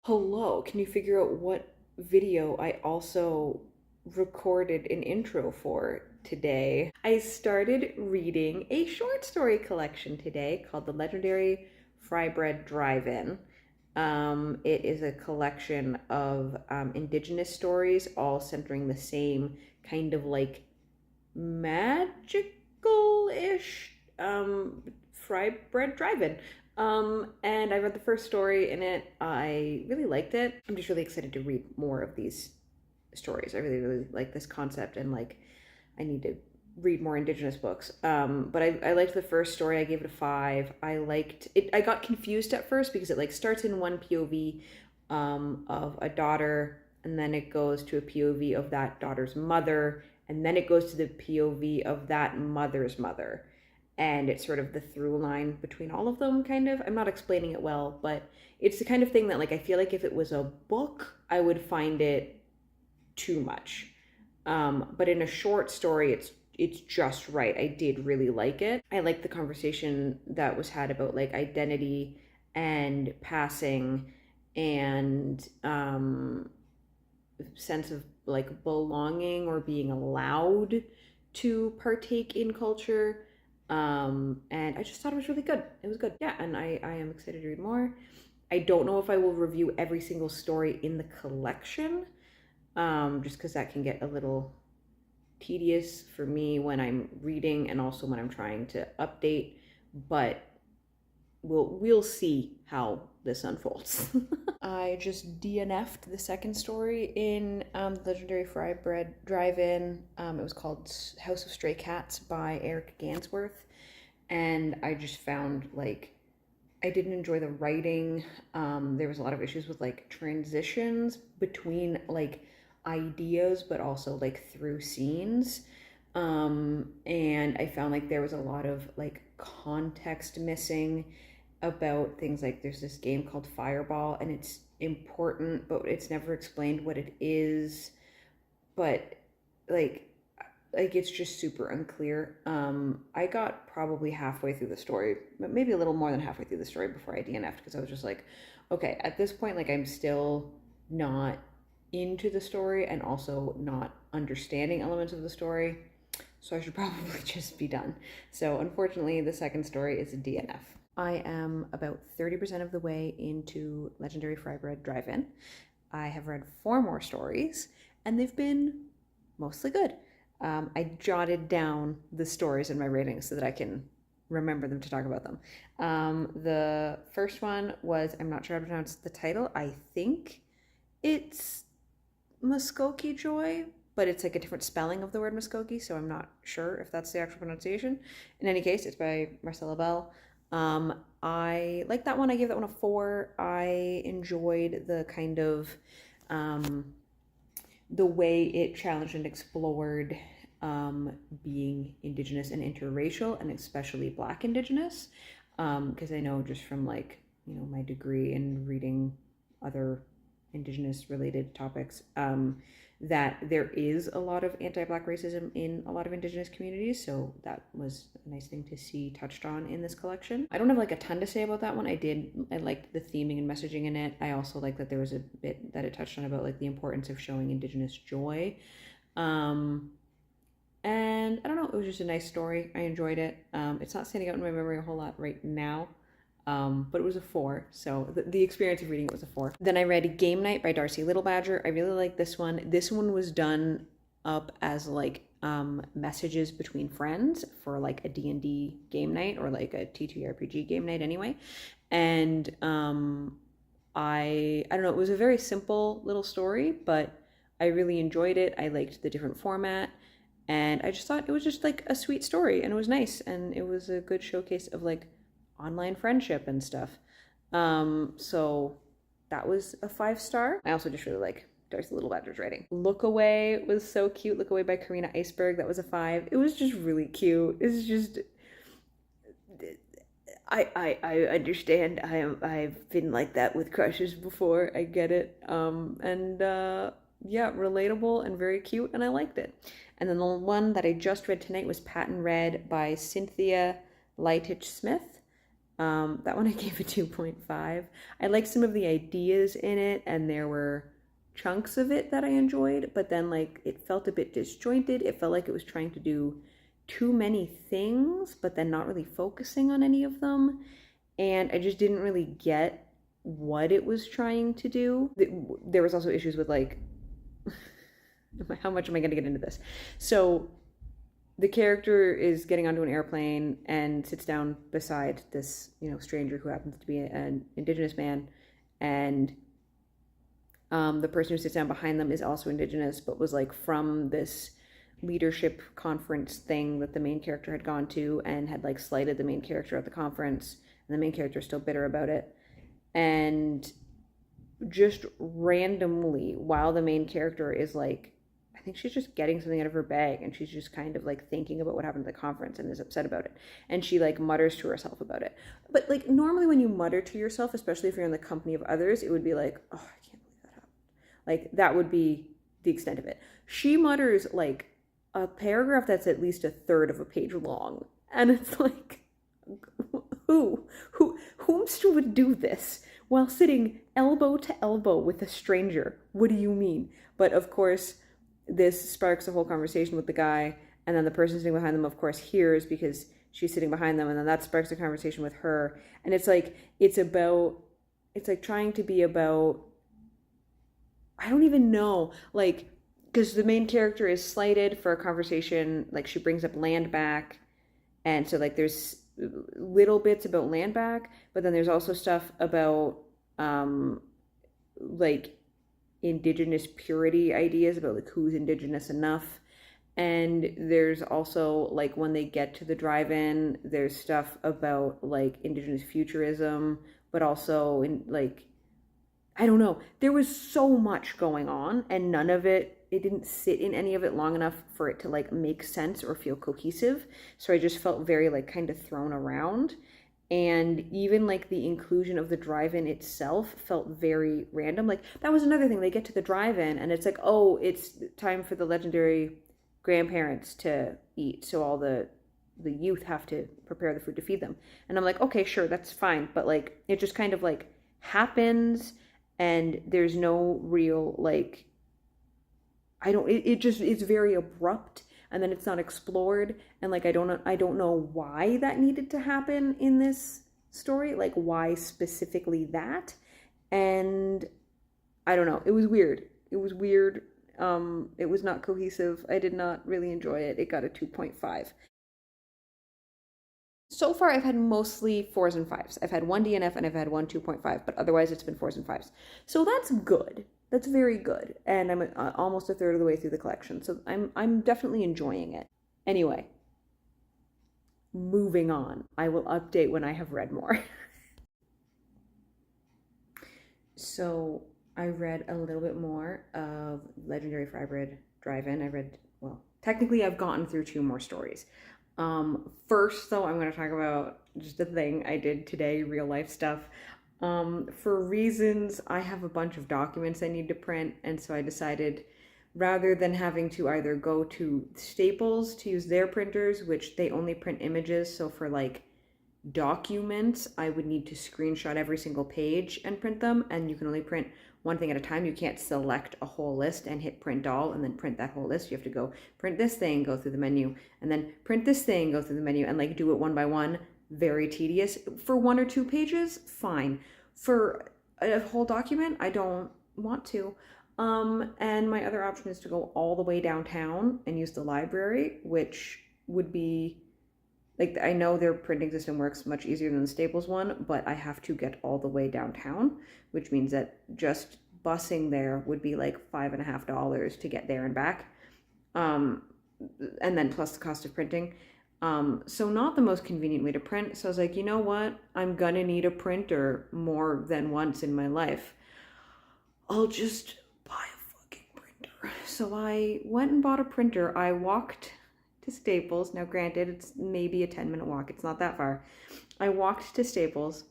Hello, can you figure out what video I also recorded an intro for today? I started reading a short story collection today called The Legendary FRYBREAD Drive-In. It is a collection of indigenous stories, all centering the same kind of like magical-ish FRYBREAD Drive-In. And I read the first story in it. I really liked it. I'm just really excited to read more of these stories. I really, really like this concept, and like I need to read more indigenous books. But I liked the first story. I gave it a 5. I liked it. I got confused at first because it like starts in one POV of a daughter, and then it goes to a POV of that daughter's mother, and then it goes to the POV of that mother's mother. And it's sort of the through line between all of them, kind of. I'm not explaining it well, but it's the kind of thing that like I feel like if it was a book, I would find it too much. But in a short story, it's just right. I did really like it. I liked the conversation that was had about like identity and passing and sense of like belonging or being allowed to partake in culture. And I just thought it was really good. It was good. Yeah, and I am excited to read more. I don't know if I will review every single story in the collection, just because that can get a little tedious for me when I'm reading and also when I'm trying to update, but we'll see how this unfolds. I just DNF'd the second story in Legendary FRYBREAD Drive-In. It was called House of Stray Cats by Eric Gansworth, and I just found like I didn't enjoy the writing. There was a lot of issues with like transitions between like ideas, but also like through scenes. And I found like there was a lot of like context missing about things like there's this game called Fireball, and it's important, but it's never explained what it is. But like it's just super unclear. I got probably halfway through the story, but maybe a little more than halfway through the story before I DNF'd, because I was just like, okay, at this point, like I'm still not into the story and also not understanding elements of the story. So I should probably just be done. So unfortunately, the second story is a DNF. I am about 30% of the way into Legendary FRYBREAD Drive-In. I have read 4 more stories, and they've been mostly good. I jotted down the stories in my ratings so that I can remember them to talk about them. The first one was, I'm not sure how to pronounce the title. I think it's Muskoki Joy, but it's like a different spelling of the word Muskoki, so I'm not sure if that's the actual pronunciation. In any case, it's by Marcella Bell. I like that one. I gave that one a 4. I enjoyed the kind of the way it challenged and explored being Indigenous and interracial, and especially Black Indigenous, because I know just from like, you know, my degree and reading other Indigenous related topics, that there is a lot of anti-Black racism in a lot of Indigenous communities, so that was a nice thing to see touched on in this collection. I don't have like a ton to say about that one. I liked the theming and messaging in it. I also like that there was a bit that it touched on about like the importance of showing Indigenous joy. And I don't know, it was just a nice story. I enjoyed it. It's not standing out in my memory a whole lot right now. But it was a 4, so the experience of reading it was a 4. Then I read Game Night by Darcy Little Badger. I really like this one. This one was done up as like messages between friends for like a D&D game night, or like a TTRPG game night anyway. And I don't know, it was a very simple little story, but I really enjoyed it. I liked the different format, and I just thought it was just like a sweet story, and it was nice, and it was a good showcase of like online friendship and stuff. So that was a 5-star. I also just really like Darcy Little Badger's writing. Look Away was so cute. Look Away by Karina Iceberg. That was a 5. It was just really cute. It's just, I understand. I've been like that with crushes before. I get it. Yeah, relatable and very cute, and I liked it. And then the one that I just read tonight was Patent Red by Cynthia Leitich Smith. That one I gave a 2.5. I liked some of the ideas in it, and there were chunks of it that I enjoyed, but then like it felt a bit disjointed. It felt like it was trying to do too many things, but then not really focusing on any of them. And I just didn't really get what it was trying to do. There was also issues with like, how much am I going to get into this? So the character is getting onto an airplane and sits down beside this, stranger who happens to be an indigenous man. And the person who sits down behind them is also indigenous, but was like from this leadership conference thing that the main character had gone to and had like slighted the main character at the conference. And the main character is still bitter about it. And just randomly, while the main character is like, I think she's just getting something out of her bag, and she's just kind of like thinking about what happened at the conference and is upset about it. And she like mutters to herself about it. But like normally when you mutter to yourself, especially if you're in the company of others, it would be like, oh, I can't believe that happened. Like that would be the extent of it. She mutters like a paragraph that's at least a third of a page long. And it's like, whomst would do this while sitting elbow to elbow with a stranger? What do you mean? But of course, this sparks a whole conversation with the guy, and then the person sitting behind them, of course, hears because she's sitting behind them, and then that sparks a conversation with her. And it's like, it's like trying to be about, I don't even know, like, because the main character is slighted for a conversation, like she brings up land back, and so like there's little bits about land back, but then there's also stuff about like indigenous purity ideas about like who's indigenous enough. And there's also like when they get to the drive-in, there's stuff about like indigenous futurism, but also in like, I don't know, there was so much going on, and none of it didn't sit in any of it long enough for it to like make sense or feel cohesive. So I just felt very like kind of thrown around. And even like the inclusion of the drive-in itself felt very random. Like that was another thing. They get to the drive-in and it's like, oh, it's time for the legendary grandparents to eat. So all the youth have to prepare the food to feed them. And I'm like, okay, sure, that's fine. But like, it just kind of like happens, and there's no real like, it's very abrupt. And then it's not explored, and like I don't know why that needed to happen in this story, like why specifically that. And I don't know, it was weird. It was not cohesive. I did not really enjoy it. It got a 2.5. So far I've had mostly 4s and 5s. I've had one DNF and I've had one 2.5, but otherwise it's been 4s and 5s. So that's good. That's very good, and I'm almost a third of the way through the collection, so I'm definitely enjoying it. Anyway, moving on. I will update when I have read more. So I read a little bit more of Legendary FRYBREAD Drive-In. Technically I've gotten through 2 more stories. First, though, I'm going to talk about just a thing I did today, real life stuff. For reasons, I have a bunch of documents I need to print, and so I decided rather than having to either go to Staples to use their printers, which they only print images, so for like documents, I would need to screenshot every single page and print them, and you can only print one thing at a time. You can't select a whole list and hit print all and then print that whole list. You have to go print this thing, go through the menu, and then print this thing, go through the menu, and like do it one by one. Very tedious. For 1 or 2 pages, fine. For a whole document, I don't want to. And my other option is to go all the way downtown and use the library, which would be like, I know their printing system works much easier than the Staples one, but I have to get all the way downtown, which means that just busing there would be like $5.50 to get there and back. And then plus the cost of printing. So not the most convenient way to print. So I was like, you know what? I'm gonna need a printer more than once in my life. I'll just buy a fucking printer. So I went and bought a printer. I walked to Staples. Now granted, it's maybe a 10-minute walk. It's not that far. I walked to Staples,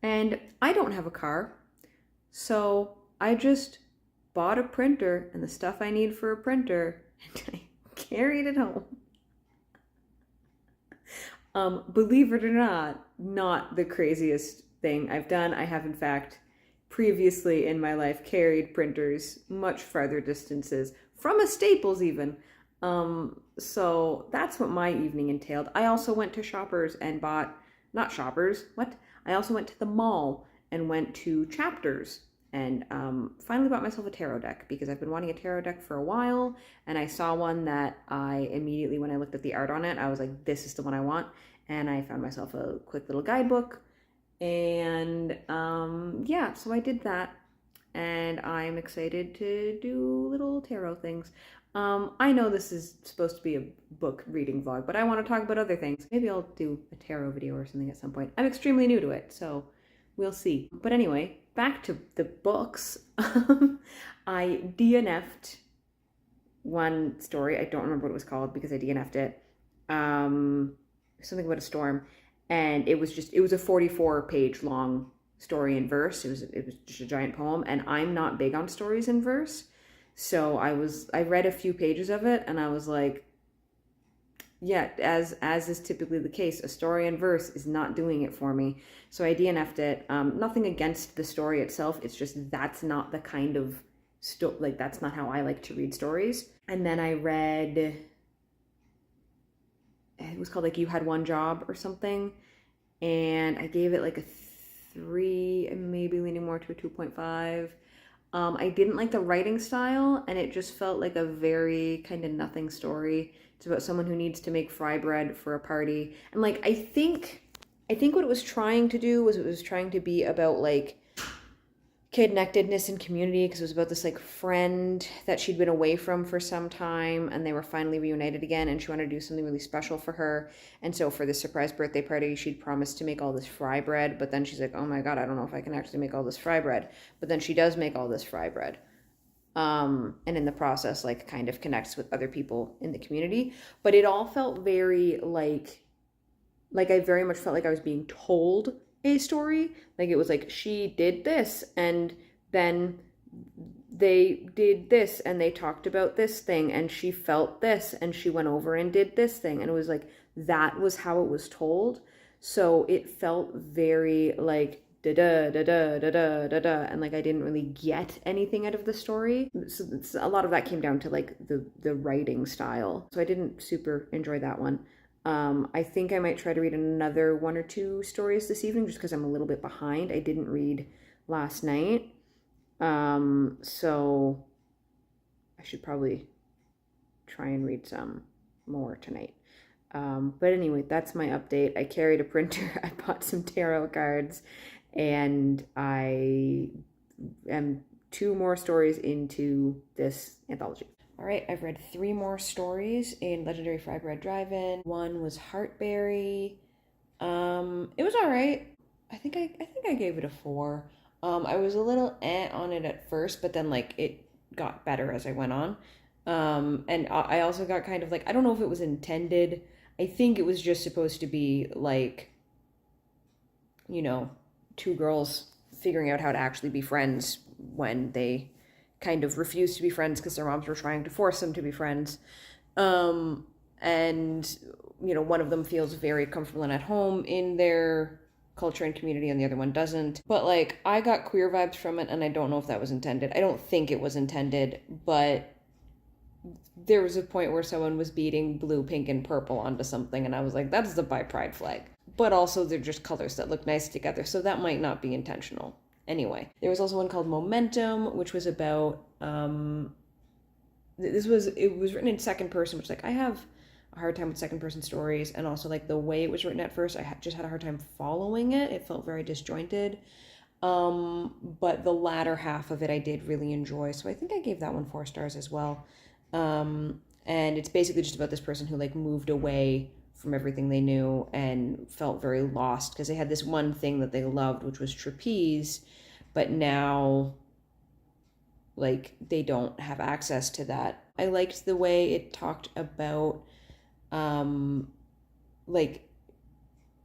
and I don't have a car. So I just bought a printer and the stuff I need for a printer, and I carried it home. Believe it or not, not the craziest thing I've done. I have, in fact, previously in my life carried printers much farther distances from a Staples even. So that's what my evening entailed. I also went to Shoppers and bought, not Shoppers, what? I also went to the mall and went to Chapters and finally bought myself a tarot deck because I've been wanting a tarot deck for a while, and I saw one that I immediately, when I looked at the art on it, I was like, this is the one I want. And I found myself a quick little guidebook, and yeah, so I did that, and I'm excited to do little tarot things. I know this is supposed to be a book reading vlog, but I want to talk about other things. Maybe I'll do a tarot video or something at some point. I'm extremely new to it, so we'll see. But anyway, back to the books. I DNF'd one story. I don't remember what it was called because I DNF'd it. Something about a storm. And it was a 44-page long story in verse. It was just a giant poem, and I'm not big on stories in verse. So I read a few pages of it, and I was like, yeah, as is typically the case, a story in verse is not doing it for me. So I DNF'd it. Nothing against the story itself. It's just that's not the kind of that's not how I like to read stories. And then I read, it was called like You Had One Job or something, and I gave it like a 3, maybe leaning more to a 2.5. I didn't like the writing style, and it just felt like a very kind of nothing story. It's about someone who needs to make fry bread for a party. And like, I think what it was trying to do was it was trying to be about like connectedness and community, because it was about this like friend that she'd been away from for some time, and they were finally reunited again, and she wanted to do something really special for her. And so for this surprise birthday party, she'd promised to make all this fry bread, but then she's like, oh my god, I don't know if I can actually make all this fry bread. But then she does make all this fry bread, and in the process like kind of connects with other people in the community. But it all felt very like I very much felt like I was being told a story. Like it was like, she did this, and then they did this, and they talked about this thing, and she felt this, and she went over and did this thing, and it was like, that was how it was told. So it felt very like da da da da da da da da, and like I didn't really get anything out of the story. So a lot of that came down to like the writing style. So I didn't super enjoy that one. I think I might try to read another 1 or 2 stories this evening just because I'm a little bit behind. I didn't read last night. So I should probably try and read some more tonight. But anyway, that's my update. I carried a printer, I bought some tarot cards, and I am 2 more stories into this anthology. All right, I've read 3 more stories in Legendary FRYBREAD Drive-In. One was Heartberry. It was all right. I think I gave it a 4. I was a little on it at first, but then like it got better as I went on. And I also got kind of like, I don't know if it was intended. I think it was just supposed to be like, you know, 2 girls figuring out how to actually be friends when they kind of refused to be friends because their moms were trying to force them to be friends. And, you know, one of them feels very comfortable and at home in their culture and community, and the other one doesn't. But like, I got queer vibes from it, and I don't know if that was intended. I don't think it was intended, but there was a point where someone was beating blue, pink, and purple onto something, and I was like, that's the bi pride flag. But also they're just colors that look nice together, so that might not be intentional. Anyway, there was also one called Momentum, which was about, it was written in second person, which like, I have a hard time with second person stories, and also like the way it was written at first, I just had a hard time following it. It felt very disjointed. But the latter half of it I did really enjoy, so I think I gave that one 4 stars as well. And it's basically just about this person who like moved away from everything they knew and felt very lost because they had this one thing that they loved, which was trapeze, but now like they don't have access to that. I liked the way it talked about like,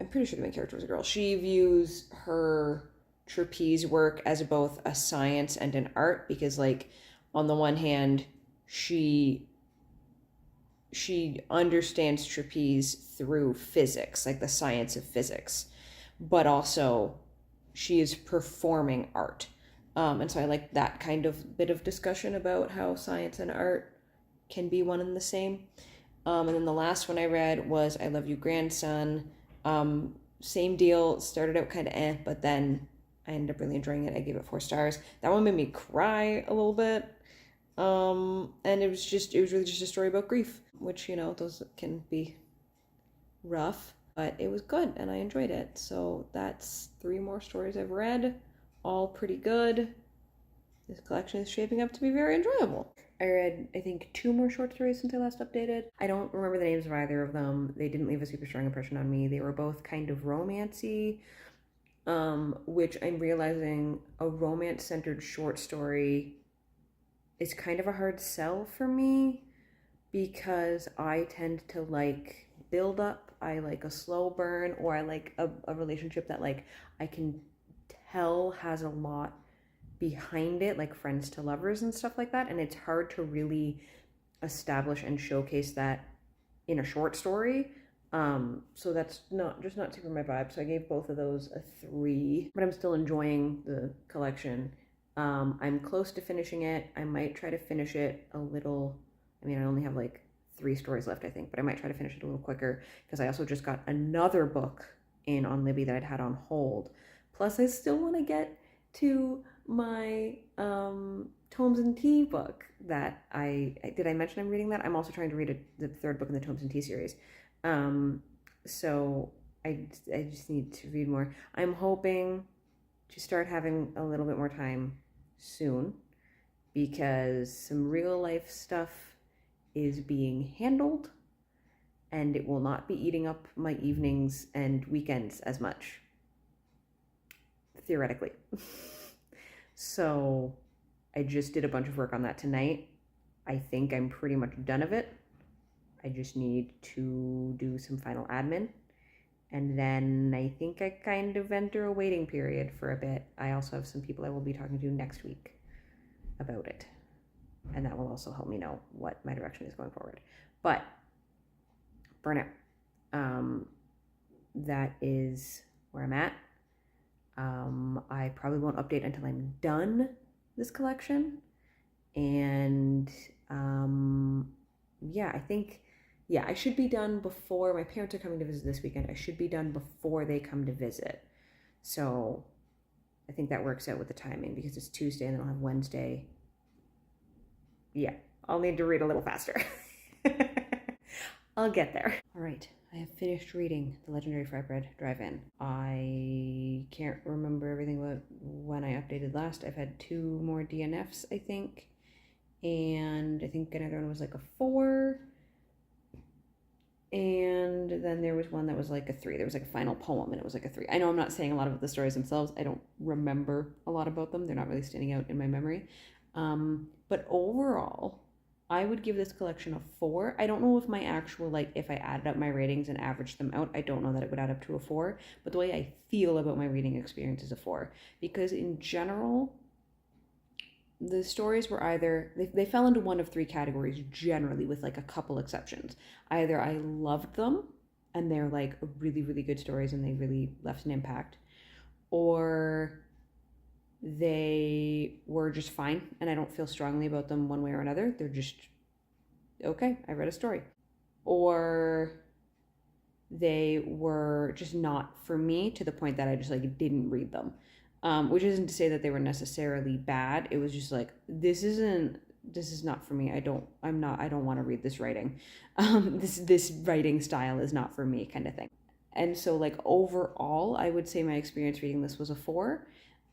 I'm pretty sure the main character was a girl. She views her trapeze work as both a science and an art, because like on the one hand she understands trapeze through physics, like the science of physics, but also she is performing art. And so I like that kind of bit of discussion about how science and art can be one and the same. And then the last one I read was I Love You, Grandson. Same deal, started out kind of but then I ended up really enjoying it. I gave it 4 stars. That one made me cry a little bit. And it was really just a story about grief, which, those can be rough, but it was good and I enjoyed it. So that's 3 more stories I've read, all pretty good. This collection is shaping up to be very enjoyable. I read, I think, 2 more short stories since I last updated. I don't remember the names of either of them. They didn't leave a super strong impression on me. They were both kind of romancy, which I'm realizing a romance-centered short story is kind of a hard sell for me because I tend to like build up. I like a slow burn, or I like a relationship that like I can tell has a lot behind it, like friends to lovers and stuff like that, and it's hard to really establish and showcase that in a short story. So that's not super my vibe. So I gave both of those a 3, but I'm still enjoying the collection. I'm close to finishing it. I might try to finish it a little. I mean, I only have like 3 stories left, I think, but I might try to finish it a little quicker because I also just got another book in on Libby that I'd had on hold. Plus, I still want to get to my Tomes and Tea book that did I mention I'm reading that? I'm also trying to read the 3rd book in the Tomes and Tea series. So I just need to read more. I'm hoping to start having a little bit more time soon because some real life stuff is being handled and it will not be eating up my evenings and weekends as much, theoretically. So I just did a bunch of work on that tonight. I think I'm pretty much done of it. I just need to do some final admin. And then I think I kind of enter a waiting period for a bit. I also have some people I will be talking to next week about it. And that will also help me know what my direction is going forward. But burnout. That is where I'm at. I probably won't update until I'm done this collection. And I should be done before my parents are coming to visit this weekend. I should be done before they come to visit. So I think that works out with the timing because it's Tuesday and then I'll have Wednesday. Yeah, I'll need to read a little faster. I'll get there. All right, I have finished reading The Legendary FRYBREAD Drive-In. I can't remember everything about when I updated last. I've had 2 more DNFs, I think. And I think another one was like a 4. And then there was one that was like a 3. There was like a final poem and it was like a 3. I know I'm not saying a lot of the stories themselves. I don't remember a lot about them. They're not really standing out in my memory. But overall, I would give this collection a 4. I don't know if my actual, if I added up my ratings and averaged them out, I don't know that it would add up to a 4. But the way I feel about my reading experience is a 4. Because in general, the stories were either, they fell into one of 3 categories generally with like a couple exceptions. Either I loved them and they're like really, really good stories and they really left an impact, or they were just fine and I don't feel strongly about them one way or another. They're just, okay, I read a story. Or they were just not for me to the point that I just didn't read them. Which isn't to say that they were necessarily bad. It was just this is not for me. I don't want to read this writing. This writing style is not for me, kind of thing. And so overall, I would say my experience reading this was a 4.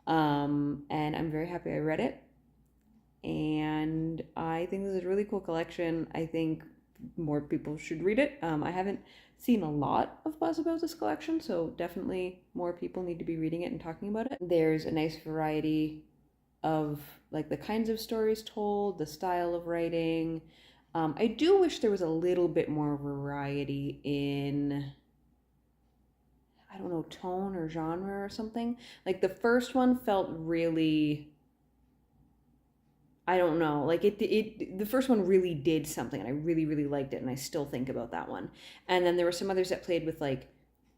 And I'm very happy I read it. And I think this is a really cool collection. I think more people should read it. I haven't seen a lot of buzz about this collection, so definitely more people need to be reading it and talking about it. There's a nice variety of the kinds of stories told, the style of writing. I do wish there was a little bit more variety in, I don't know, tone or genre or something. The first one felt really, I don't know, the first one really did something and I really, really liked it and I still think about that one. And then there were some others that played with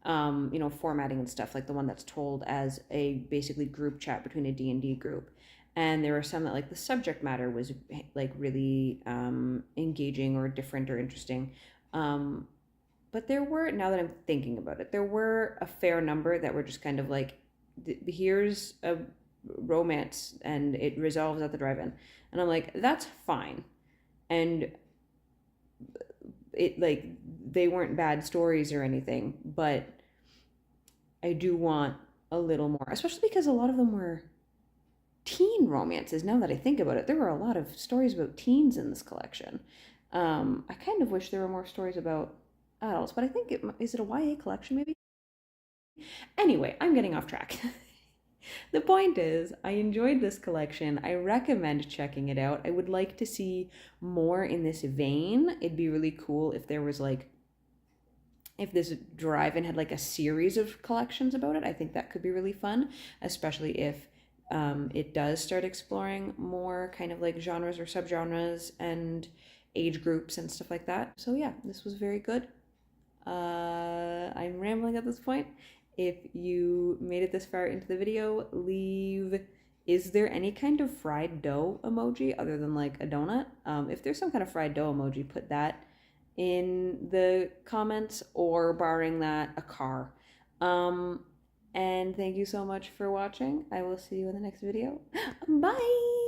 you know, formatting and stuff, like the one that's told as a basically group chat between a D&D group. And there were some that like the subject matter was like really engaging or different or interesting. But there were, now that I'm thinking about it, there were a fair number that were just kind of like, here's a romance and it resolves at the drive-in. And I'm like, that's fine. And it, like, they weren't bad stories or anything, but I do want a little more, especially because a lot of them were teen romances. Now that I think about it, there were a lot of stories about teens in this collection. I kind of wish there were more stories about adults, but I think is it a YA collection maybe? Anyway, I'm getting off track. The point is, I enjoyed this collection. I recommend checking it out. I would like to see more in this vein. It'd be really cool if there was like, if this drive-in had like a series of collections about it. I think that could be really fun, especially if it does start exploring more kind of like genres or subgenres and age groups and stuff like that. So yeah, this was very good. I'm rambling at this point. If you made it this far into the video, leave, is there any kind of fried dough emoji other than like a donut? If there's some kind of fried dough emoji, put that in the comments, or barring that, a car. And thank you so much for watching. I will see you in the next video. Bye!